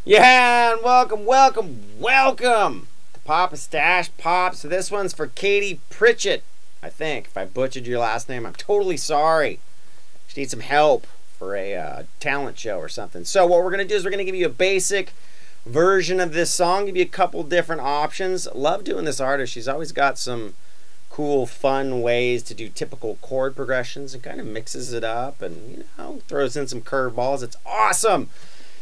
Yeah, and welcome to PapastachePop. So this one's for Katie Pritchett, I think. If I butchered your last name, I'm totally sorry. She needs some help for a talent show or something. So what we're going to do is we're going to give you a basic version of this song, give you a couple different options. Love doing this artist. She's always got some cool, fun ways to do typical chord progressions and kind of mixes it up and, throws in some curveballs. It's awesome.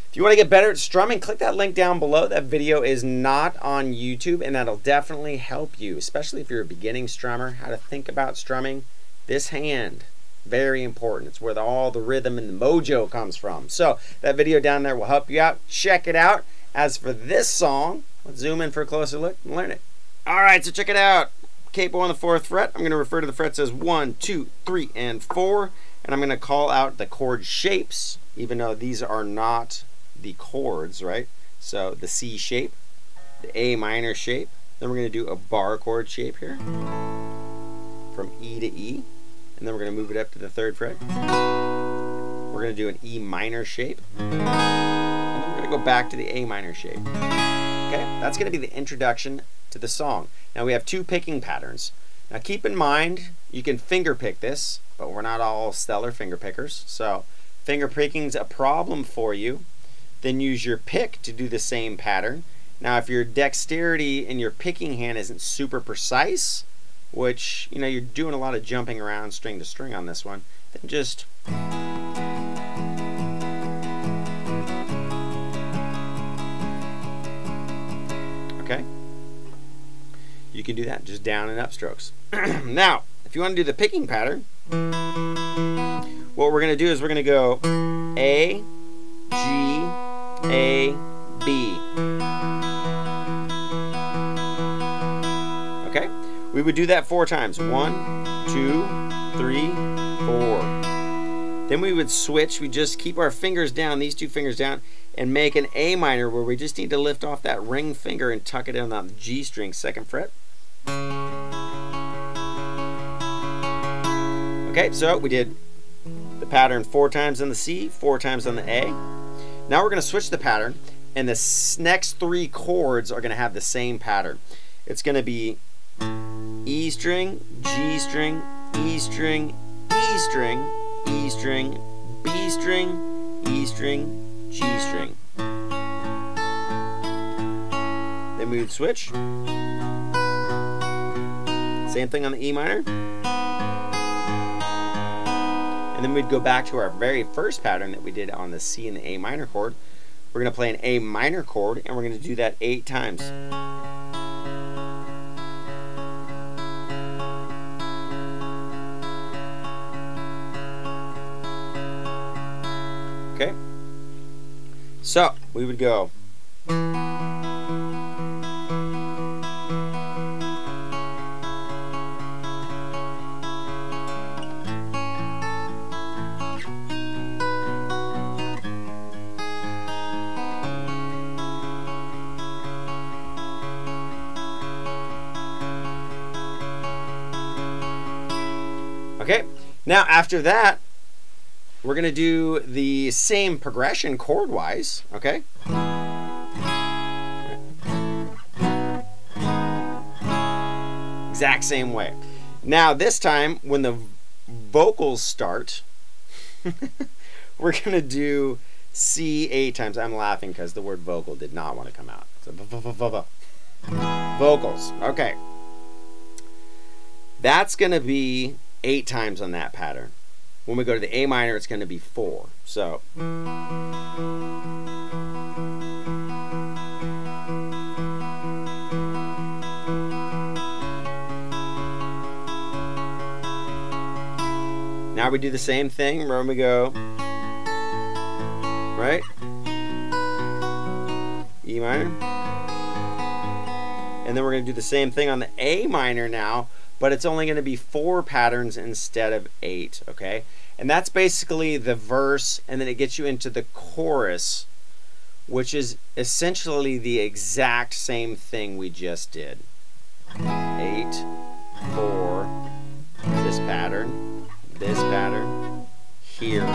If you want to get better at strumming, click that link down below. That video is not on YouTube, and that'll definitely help you, especially if you're a beginning strummer, how to think about strumming. This hand, very important. It's where all the rhythm and the mojo comes from. So that video down there will help you out. Check it out. As for this song, let's zoom in for a closer look and learn it. All right, so check it out. Capo on the 4th fret. I'm going to refer to the frets as 1, 2, 3, and 4, and I'm going to call out the chord shapes, even though these are not the chords, right? So the C shape, the A minor shape, then we're going to do a bar chord shape here from E to E, and then we're going to move it up to the 3rd fret. We're going to do an E minor shape, and then we're going to go back to the A minor shape. Okay, that's going to be the introduction to the song. Now we have 2 picking patterns. Now keep in mind, you can finger pick this, but we're not all stellar finger pickers, so finger picking's a problem for you. Then use your pick to do the same pattern. Now if your dexterity in your picking hand isn't super precise, which you're doing a lot of jumping around string to string on this one, then just okay, you can do that, just down and up strokes. Now if you want to do the picking pattern, what we're going to do is we're going to go A, G, A, B. Okay? We would do that 4 times. 1, 2, 3, 4. Then we would switch. We just keep our fingers down, these 2 fingers down, and make an A minor where we just need to lift off that ring finger and tuck it in on the G string, 2nd fret. Okay, so we did the pattern 4 times on the C, 4 times on the A. Now we're going to switch the pattern, and the next 3 chords are going to have the same pattern. It's going to be E string, G string, E string, E string, E string, B string, E string, G string. Then we would switch. Same thing on the E minor. And then we'd go back to our very first pattern that we did on the C and the A minor chord. We're going to play an A minor chord, and we're going to do that 8 times. Okay? So, we would go okay, now after that, we're going to do the same progression chord-wise, okay? Exact same way. Now this time, when the vocals start, we're going to do C 8 times. I'm laughing because the word vocal did not want to come out. So vocals, okay. That's going to be 8 times on that pattern. When we go to the A minor, it's going to be 4. So now we do the same thing where we go right, E minor, and then we're going to do the same thing on the A minor now, but it's only going to be 4 patterns instead of 8, okay? And that's basically the verse, and then it gets you into the chorus, which is essentially the exact same thing we just did. 8, 4, this pattern, here,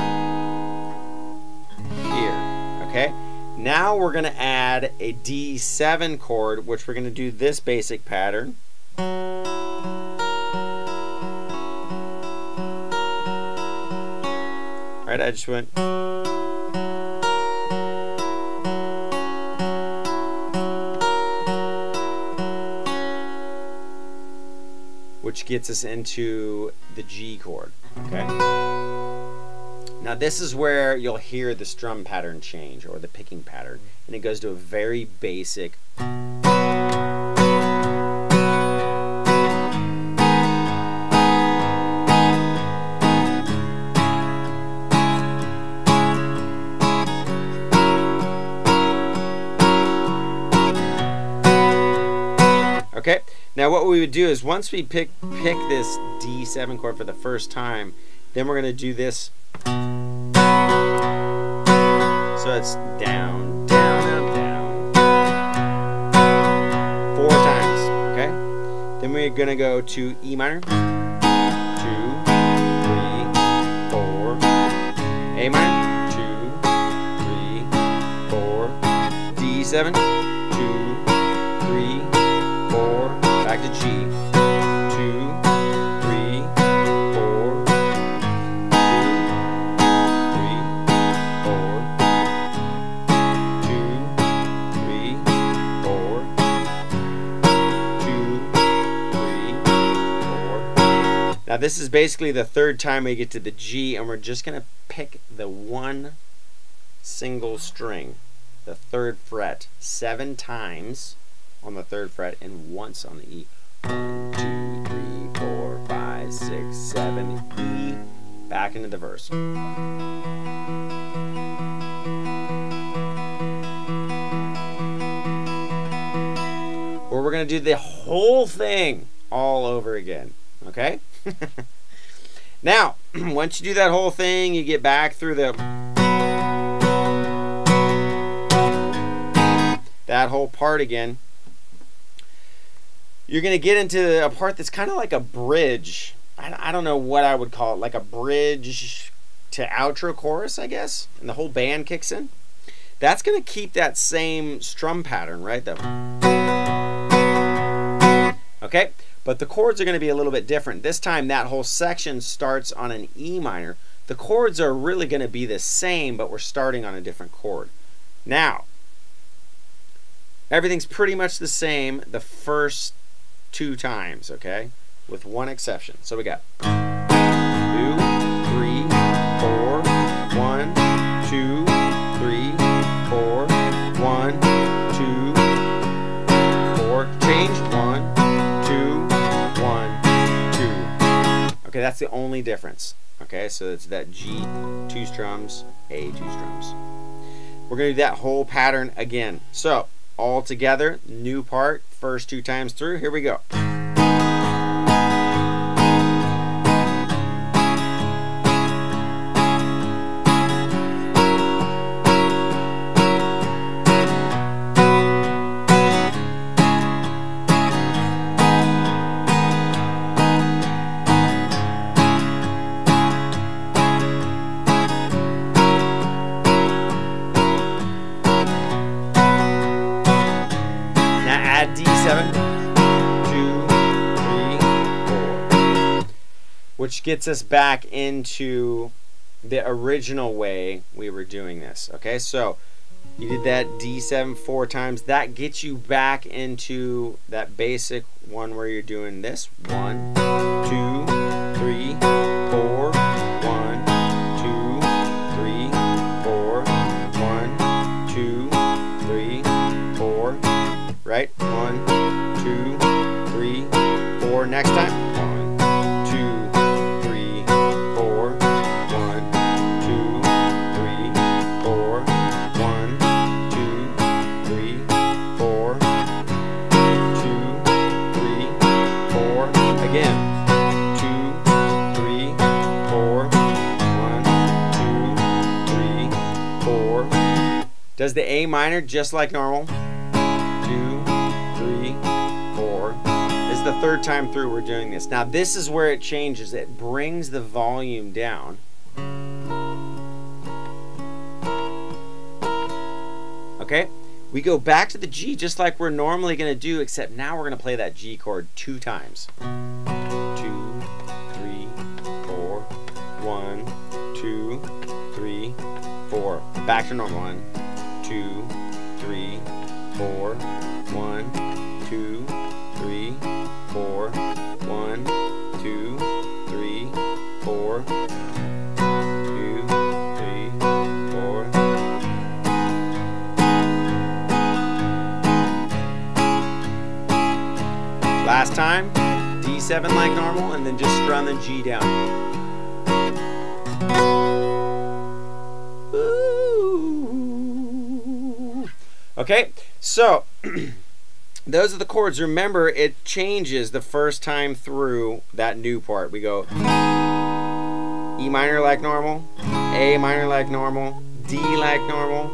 here, okay? Now we're going to add a D7 chord, which we're going to do this basic pattern. Alright, I just went. Which gets us into the G chord. Okay. Now this is where you'll hear the strum pattern change, or the picking pattern, and it goes to a very basic. Okay, now what we would do is once we pick this D7 chord for the first time, then we're going to do this. So it's down, down, up, down. 4 times, okay? Then we're going to go to E minor, 2, 3, 4, A minor, 2, 3, 4, D7, 2, 3, 4, back to G, 2, 3, 4, 2, 3, 4, 2, 3, 4, 2, 3, 4. Now this is basically the third time we get to the G, and we're just going to pick the one single string, the 3rd fret, 7 times on the 3rd fret and once on the E. 1, 2, 3, 4, 5, 6, 7, E. Back into the verse. Or we're going to do the whole thing all over again. Okay? Now, once you do that whole thing, you get back through that whole part again. You're going to get into a part that's kind of like a bridge. I don't know what I would call it, like a bridge to outro chorus, I guess, and the whole band kicks in. That's going to keep that same strum pattern, right? Okay, but the chords are going to be a little bit different. This time that whole section starts on an E minor. The chords are really going to be the same, but we're starting on a different chord. Now, everything's pretty much the same the first 2 times, okay? With one exception. So we got 2, 3, 4, 1, 2, 3, 4, 1, 2, 4. Change 1, 2, 1, 2. Okay, that's the only difference. Okay, so it's that G 2 strums, A 2 strums. We're going to do that whole pattern again. So all together, new part, first 2 times through. Here we go. Add D7, 2, 3, 4, which gets us back into the original way we were doing this. Okay, so you did that D7 4 times. That gets you back into that basic one where you're doing this. 1, 2, 3, 4, 1, 2, 3, 4, 1, 2, 3, 4. Right? 1, 2, 3, 4. Next time. 1, 2, 3, 4. 1, 2, 3, 4. 1, 2, 3, 4. 2, 3, 4. Again. 2, 3, 4. 1, 2, 3, 4. Does the A minor just like normal. 2, 3, 4. This is the 3rd time through we're doing this. Now this is where it changes. It brings the volume down. Okay, we go back to the G just like we're normally going to do, except now we're going to play that G chord 2 times. 2, 3, 4, 1, 2, 3, 4. Back to normal. 1, 2, 3, 4, 1, 2, 3, 4, 1, 2, 3, 4, 2, 3, 4. Last time, D7 like normal, and then just strum the G down. Ooh. Okay, so those are the chords. Remember, it changes the first time through that new part. We go E minor like normal, A minor like normal, D like normal,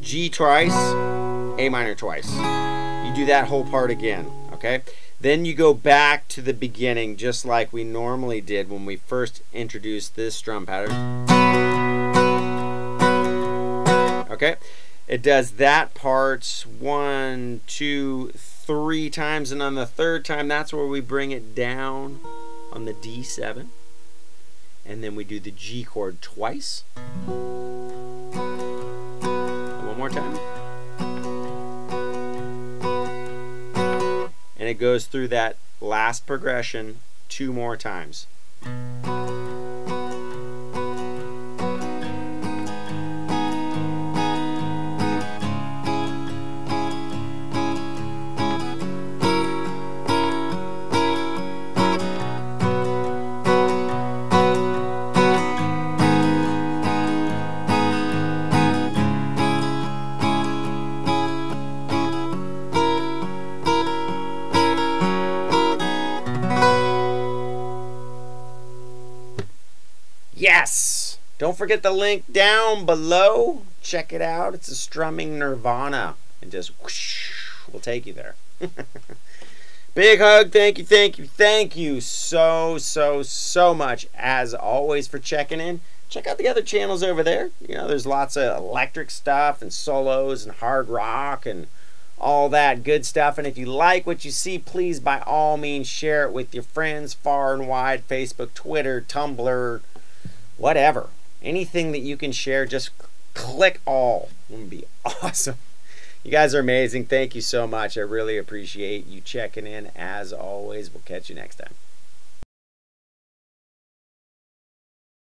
G twice, A minor twice. You do that whole part again, okay? Then you go back to the beginning just like we normally did when we first introduced this strum pattern. Okay? It does that part 1, 2, 3 times, and on the third time, that's where we bring it down on the D7. And then we do the G chord twice. One more time. And it goes through that last progression 2 more times. Yes! Don't forget the link down below. Check it out. It's a strumming nirvana. And just whoosh, will take you there. Big hug. Thank you, thank you, thank you so much, as always, for checking in. Check out the other channels over there. You know, there's lots of electric stuff and solos and hard rock and all that good stuff. And if you like what you see, please, by all means, share it with your friends far and wide. Facebook, Twitter, Tumblr, whatever. Anything that you can share, just click all. It would be awesome. You guys are amazing. Thank you so much. I really appreciate you checking in. As always, we'll catch you next time.